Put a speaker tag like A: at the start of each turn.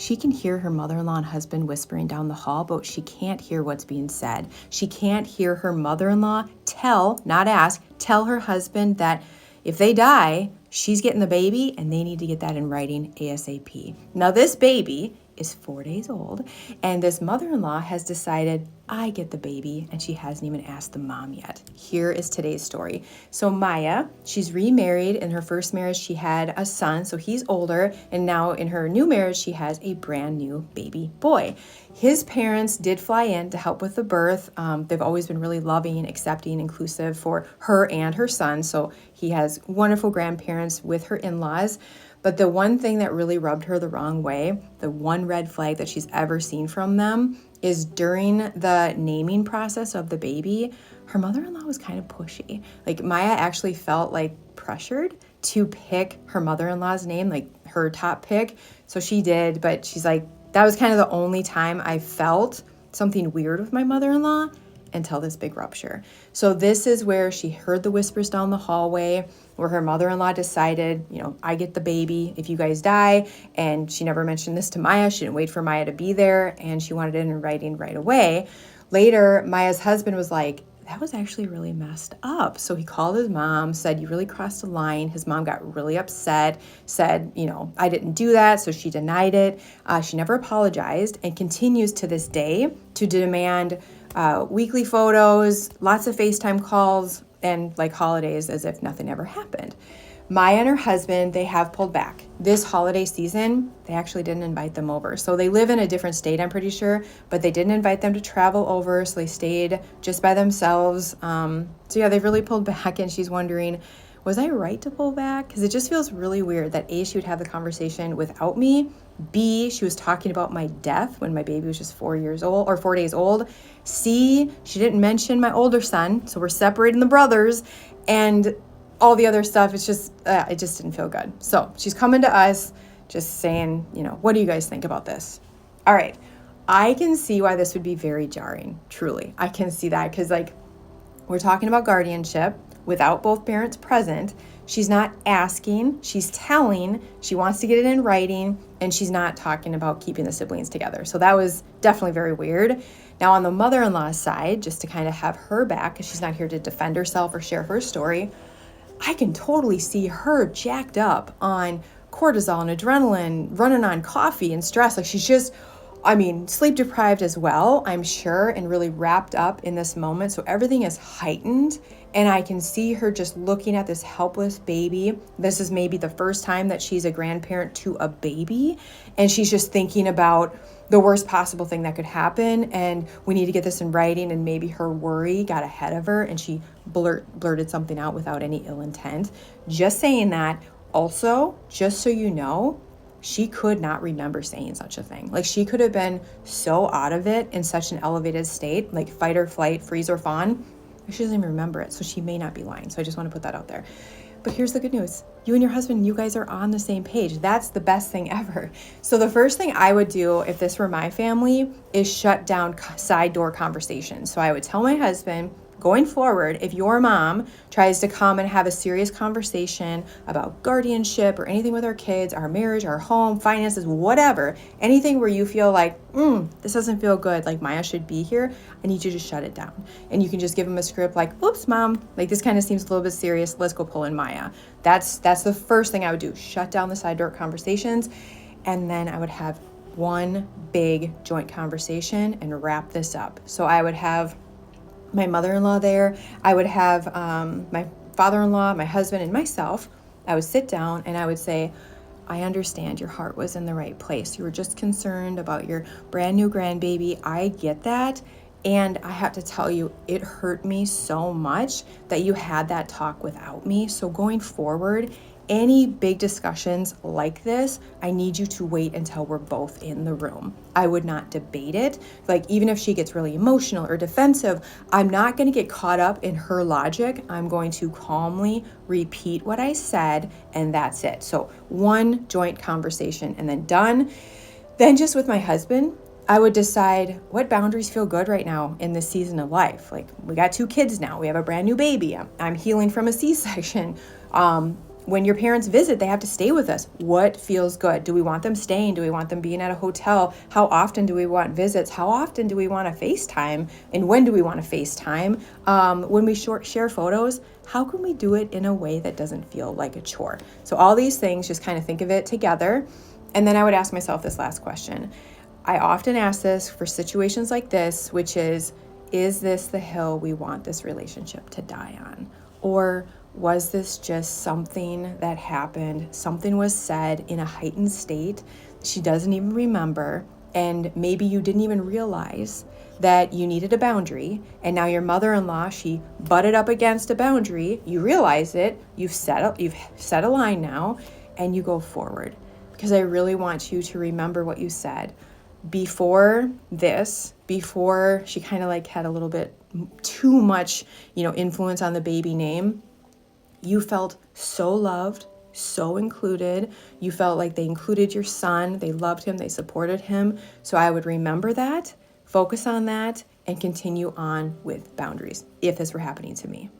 A: she can hear her mother-in-law and husband whispering down the hall, but she can't hear what's being said. She can't hear her mother-in-law not ask, tell her husband that if they die, she's getting the baby and they need to get that in writing ASAP. Now, this baby is 4 days old, and this mother-in-law has decided, I get the baby, and she hasn't even asked the mom yet. Here is today's story. So Maya, she's remarried. In her first marriage, she had a son, so he's older, and now in her new marriage, she has a brand new baby boy. His parents did fly in to help with the birth. They've always been really loving, accepting, inclusive for her and her son, so he has wonderful grandparents with her in-laws. But the one thing that really rubbed her the wrong way, the one red flag that she's ever seen from them, is during the naming process of the baby, her mother-in-law was kind of pushy. Like, Maya actually felt like pressured to pick her mother-in-law's name, like her top pick. So she did, but she's like, that was kind of the only time I felt something weird with my mother-in-law until this big rupture. So this is where she heard the whispers down the hallway, where her mother-in-law decided, I get the baby if you guys die. And she never mentioned this to Maya. She didn't wait for Maya to be there, and she wanted it in writing right away. Later, Maya's husband was like, that was actually really messed up. So he called his mom, said, you really crossed the line. His mom got really upset, said, I didn't do that. So she denied it. She never apologized and continues to this day to demand weekly photos, lots of FaceTime calls, and like holidays as if nothing ever happened. Maya and her husband, they have pulled back. This holiday season, they actually didn't invite them over. So they live in a different state, I'm pretty sure, but they didn't invite them to travel over. So they stayed just by themselves. So yeah, they've really pulled back, and she's wondering, was I right to pull back? Because it just feels really weird that A, she would have the conversation without me. B, she was talking about my death when my baby was just 4 days old. C, she didn't mention my older son. So we're separating the brothers, and all the other stuff. It's just, it just didn't feel good. So she's coming to us just saying, what do you guys think about this? All right. I can see why this would be very jarring. Truly. I can see that because we're talking about guardianship without both parents present. She's not asking, she's telling, she wants to get it in writing, and she's not talking about keeping the siblings together. So that was definitely very weird. Now on the mother-in-law's side, just to kind of have her back, because she's not here to defend herself or share her story, I can totally see her jacked up on cortisol and adrenaline, running on coffee and stress. Like, she's just, sleep deprived as well, I'm sure, and really wrapped up in this moment. So everything is heightened, and I can see her just looking at this helpless baby. This is maybe the first time that she's a grandparent to a baby, and she's just thinking about the worst possible thing that could happen, and we need to get this in writing, and maybe her worry got ahead of her, and she blurted something out without any ill intent. Just saying that. Also, just so you know, she could not remember saying such a thing. Like, she could have been so out of it in such an elevated state, like fight or flight, freeze or fawn. She doesn't even remember it, so she may not be lying. So I just want to put that out there. But here's the good news. You and your husband, you guys are on the same page. That's the best thing ever. So the first thing I would do if this were my family is shut down side door conversations. So I would tell my husband, going forward, if your mom tries to come and have a serious conversation about guardianship or anything with our kids, our marriage, our home, finances, whatever, anything where you feel like, this doesn't feel good, like Maya should be here, I need you to shut it down. And you can just give them a script like, oops, mom, like this kind of seems a little bit serious. Let's go pull in Maya. That's the first thing I would do. Shut down the side door conversations. And then I would have one big joint conversation and wrap this up. So I would have my mother-in-law there. I would have my father-in-law, my husband, and myself. I would sit down and I would say, I understand your heart was in the right place. You were just concerned about your brand new grandbaby. I get that. And I have to tell you, it hurt me so much that you had that talk without me. So going forward, any big discussions like this, I need you to wait until we're both in the room. I would not debate it. Like, even if she gets really emotional or defensive, I'm not going to get caught up in her logic. I'm going to calmly repeat what I said, and that's it. So one joint conversation and then done. Then just with my husband, I would decide what boundaries feel good right now in this season of life. Like, we got 2 kids now. We have a brand new baby. I'm healing from a C-section. when your parents visit, they have to stay with us. What feels good? Do we want them staying? Do we want them being at a hotel? How often do we want visits? How often do we want to FaceTime? And when do we want to FaceTime? When we share photos, how can we do it in a way that doesn't feel like a chore? So all these things, just kind of think of it together. And then I would ask myself this last question. I often ask this for situations like this, which is this the hill we want this relationship to die on? Or was this just something that happened? Something was said in a heightened state she doesn't even remember, and maybe you didn't even realize that you needed a boundary, and now your mother-in-law, she butted up against a boundary. You realize it, you've set a line now, and you go forward. Because I really want you to remember what you said. Before she kind of like had a little bit too much, influence on the baby name, you felt so loved, so included. You felt like they included your son. They loved him. They supported him. So I would remember that, focus on that, and continue on with boundaries if this were happening to me.